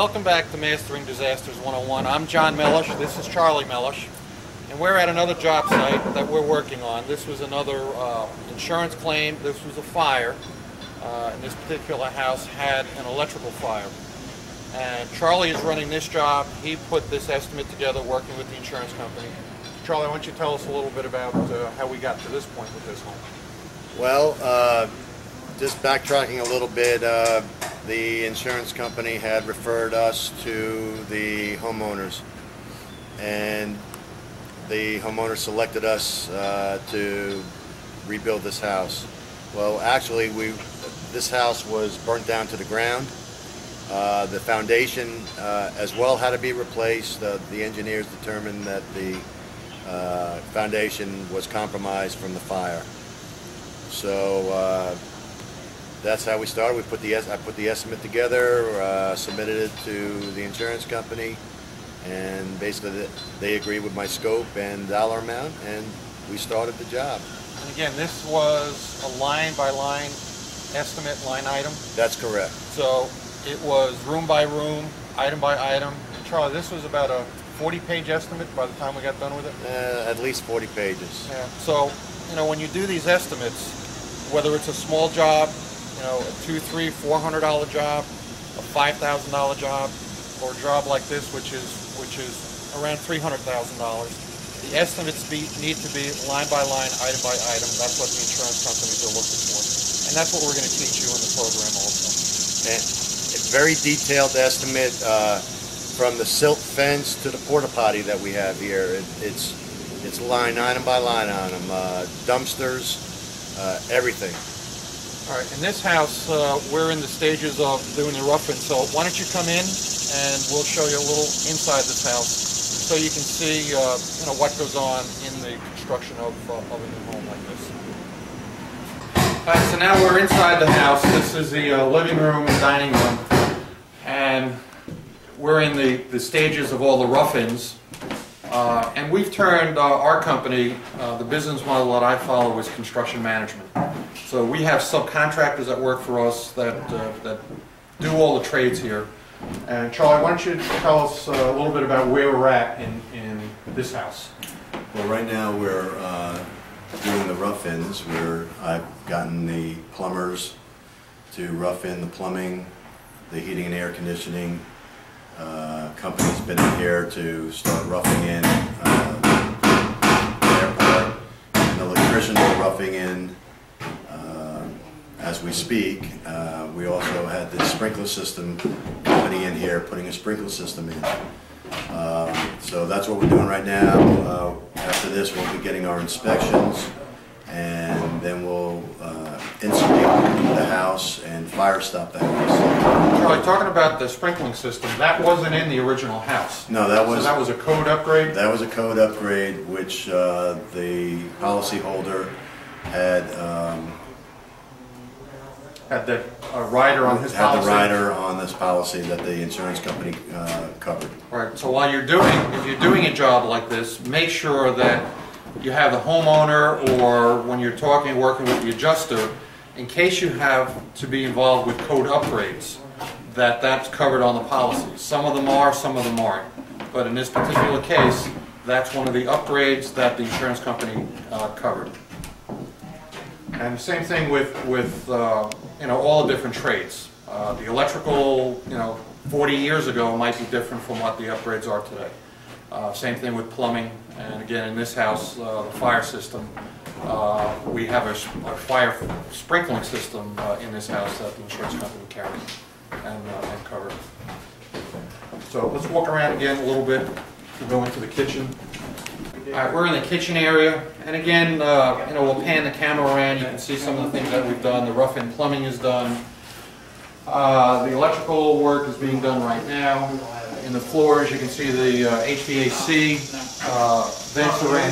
Welcome back to Mastering Disasters 101. I'm John Mellish, this is Charlie Mellish, and we're at another job site that we're working on. This was another insurance claim. This was a fire, and this particular house had an electrical fire. And Charlie is running this job. He put this estimate together working with the insurance company. Charlie, why don't you tell us a little bit about how we got to this point with this home? Well, just backtracking a little bit, the insurance company had referred us to the homeowners, and the homeowners selected us to rebuild this house. Well, actually, this house was burnt down to the ground. The foundation as well had to be replaced. The engineers determined that the foundation was compromised from the fire. So that's how we started. I put the estimate together, submitted it to the insurance company, and basically they agreed with my scope and dollar amount, and we started the job. And again, this was a line-by-line estimate, line item? That's correct. So it was room by room, item by item. And Charlie, this was about a 40-page estimate by the time we got done with it? At least 40 pages. Yeah. So, you know, when you do these estimates, whether it's a small job, you know, a $200, $300, $400 job, a $5,000 job, or a job like this, which is around $300,000, the estimates need to be line by line, item by item. That's what the insurance companies are looking for, and that's what we're going to teach you in the program also. And a very detailed estimate from the silt fence to the porta potty that we have here. It's line item by line on them, dumpsters, everything. All right, in this house, we're in the stages of doing the rough-in, so why don't you come in and we'll show you a little inside this house so you can see you know, what goes on in the construction of a new home like this. All right, so now we're inside the house. This is the living room and dining room, and we're in the stages of all the rough-ins. And we've turned our company, the business model that I follow is construction management. So we have subcontractors that work for us that do all the trades here. And Charlie, why don't you tell us a little bit about where we're at in this house? Well, right now we're doing the rough-ins where I've gotten the plumbers to rough in the plumbing, the heating and air conditioning. Company's been in here to start roughing in the airport, and the electricians are roughing in as we speak. We also had the sprinkler system company in here putting a sprinkler system in. So that's what we're doing right now. After this we'll be getting our inspections, and then we'll insulate the house and fire stop the house. Charlie, talking about the sprinkling system, that wasn't in the original house. No, that was... So that was a code upgrade? That was a code upgrade, which the policyholder had... had the rider on his policy? Had the rider on this policy that the insurance company covered. Right, so while if you're doing a job like this, make sure that you have the homeowner, or when you're working with the adjuster, in case you have to be involved with code upgrades, that's covered on the policy. Some of them are, some of them aren't. But in this particular case, that's one of the upgrades that the insurance company covered. And the same thing with you know, all the different trades. The electrical, you know, 40 years ago might be different from what the upgrades are today. Same thing with plumbing, and again in this house, the fire system. We have a fire sprinkling system in this house that the insurance company carried and covered. So let's walk around again a little bit. We'll go into the kitchen. All right, we're in the kitchen area, and again, you know, we'll pan the camera around. You can see some of the things that we've done. The rough-in plumbing is done. The electrical work is being done right now. In the floors, you can see the HVAC vents are in.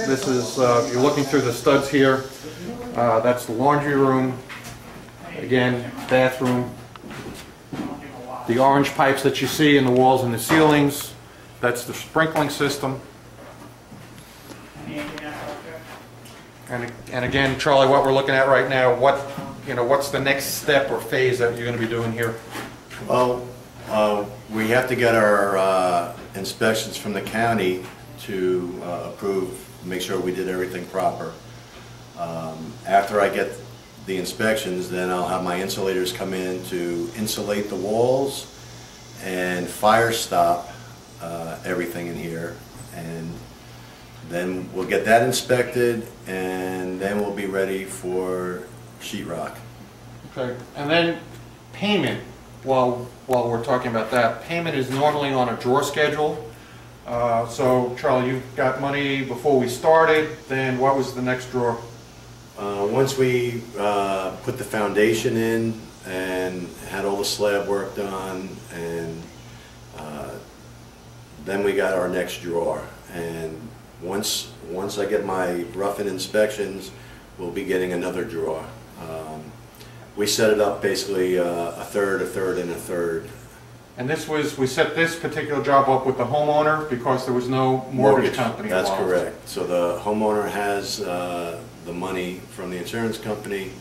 This is, if you're looking through the studs here, that's the laundry room. Again, bathroom. The orange pipes that you see in the walls and the ceilings, that's the sprinkling system. And again, Charlie, what we're looking at right now, you know, what's the next step or phase that you're going to be doing here? Well, we have to get our inspections from the county to approve, make sure we did everything proper. After I get the inspections, then I'll have my insulators come in to insulate the walls and fire stop everything in here, and then we'll get that inspected, and then we'll be ready for sheetrock. Okay, and then payment, while we're talking about that, payment is normally on a drawer schedule. So Charlie, you've got money before we started, then what was the next drawer? Once we put the foundation in and had all the slab work done, and then we got our next drawer. And once I get my rough-in inspections, we'll be getting another drawer. We set it up basically a third, and a third. And this was, we set this particular job up with the homeowner because there was no mortgage company involved. That's correct. So the homeowner has the money from the insurance company,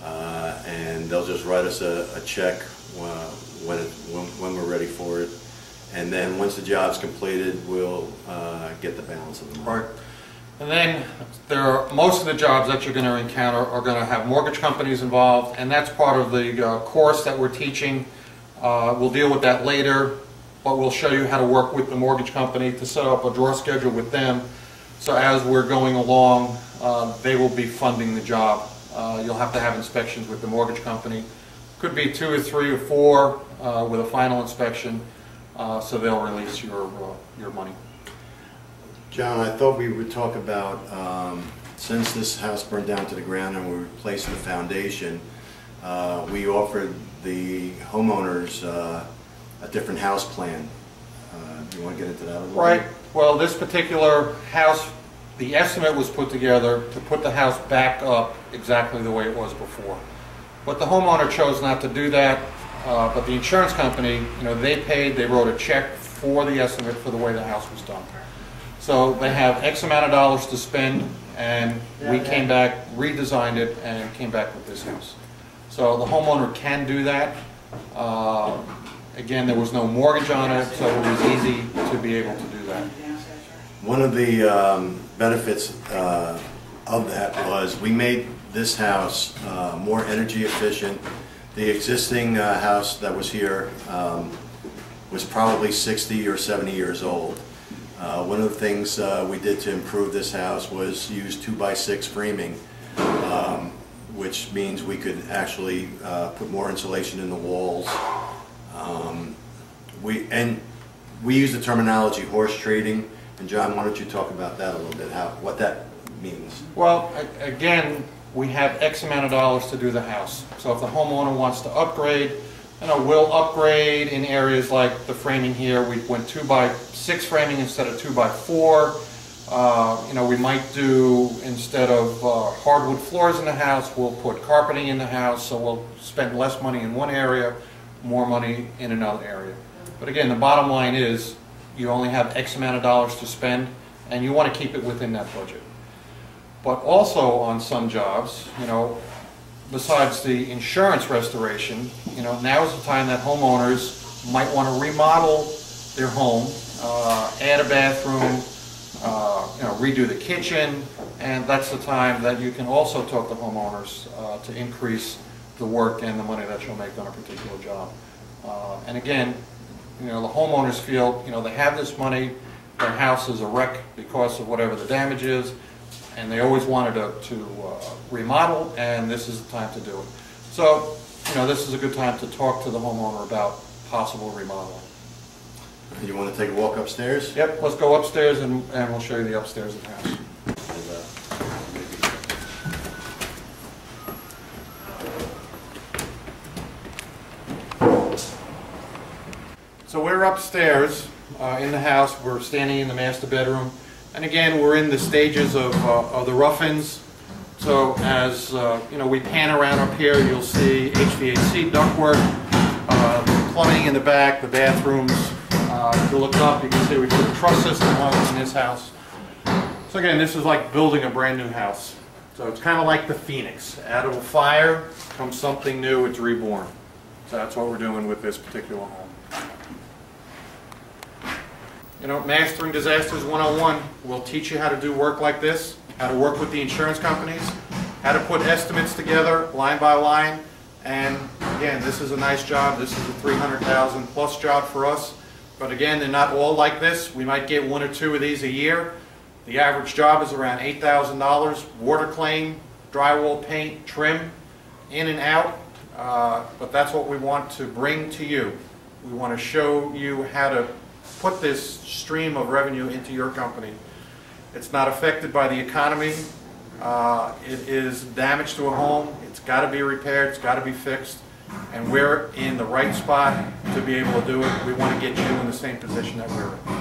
and they'll just write us a check when we're ready for it. And then once the job's completed, we'll get the balance of the money. Right. And then most of the jobs that you're going to encounter are going to have mortgage companies involved, and that's part of the course that we're teaching. We'll deal with that later, but we'll show you how to work with the mortgage company to set up a draw schedule with them. So as we're going along, they will be funding the job. You'll have to have inspections with the mortgage company. Could be 2 or 3 or 4 with a final inspection, so they'll release your money. John, I thought we would talk about, since this house burned down to the ground and we replaced the foundation, we offered the homeowners a different house plan. Do you want to get into that a little bit? Right. Well, this particular house, the estimate was put together to put the house back up exactly the way it was before. But the homeowner chose not to do that. But the insurance company, you know, they wrote a check for the estimate for the way the house was done. So they have X amount of dollars to spend, and we came back, redesigned it, and came back with this house. So the homeowner can do that. Again, there was no mortgage on it, so it was easy to be able to do that. One of the benefits of that was we made this house more energy efficient. The existing house that was here was probably 60 or 70 years old. One of the things we did to improve this house was use 2x6 framing, which means we could actually put more insulation in the walls. We use the terminology horse trading, and John, why don't you talk about that a little bit, what that means? Well, again, we have X amount of dollars to do the house. So if the homeowner wants to upgrade, you know, we'll upgrade in areas like the framing here. We went 2x6 framing instead of 2x4. You know, we might do, instead of hardwood floors in the house, we'll put carpeting in the house, so we'll spend less money in one area, more money in another area. But again, the bottom line is you only have X amount of dollars to spend, and you want to keep it within that budget. But also on some jobs, you know, besides the insurance restoration, you know, now is the time that homeowners might want to remodel their home, add a bathroom, you know, redo the kitchen, and that's the time that you can also talk to homeowners to increase the work and the money that you'll make on a particular job. And again, you know, the homeowners feel, you know, they have this money, their house is a wreck because of whatever the damage is, and they always wanted to remodel, and this is the time to do it. So, you know, this is a good time to talk to the homeowner about possible remodeling. You want to take a walk upstairs? Yep, let's go upstairs and we'll show you the upstairs of the house. So we're upstairs in the house. We're standing in the master bedroom. And again, we're in the stages of the rough-ins. So as you know, we pan around up here, you'll see HVAC ductwork, plumbing in the back, the bathrooms. If you look up, you can see we put a truss system on in this house. So again, this is like building a brand new house. So it's kind of like the phoenix. Out of a fire comes something new, it's reborn. So that's what we're doing with this particular home. You know, Mastering Disasters 101 will teach you how to do work like this, how to work with the insurance companies, how to put estimates together line by line. And again, this is a nice job. This is a $300,000 plus job for us. But again, they're not all like this. We might get 1 or 2 of these a year. The average job is around $8,000. Water claim, drywall paint, trim, in and out. But that's what we want to bring to you. We want to show you how to put this stream of revenue into your company. It's not affected by the economy. It is damage to a home. It's got to be repaired. It's got to be fixed. And we're in the right spot to be able to do it. We want to get you in the same position that we're in.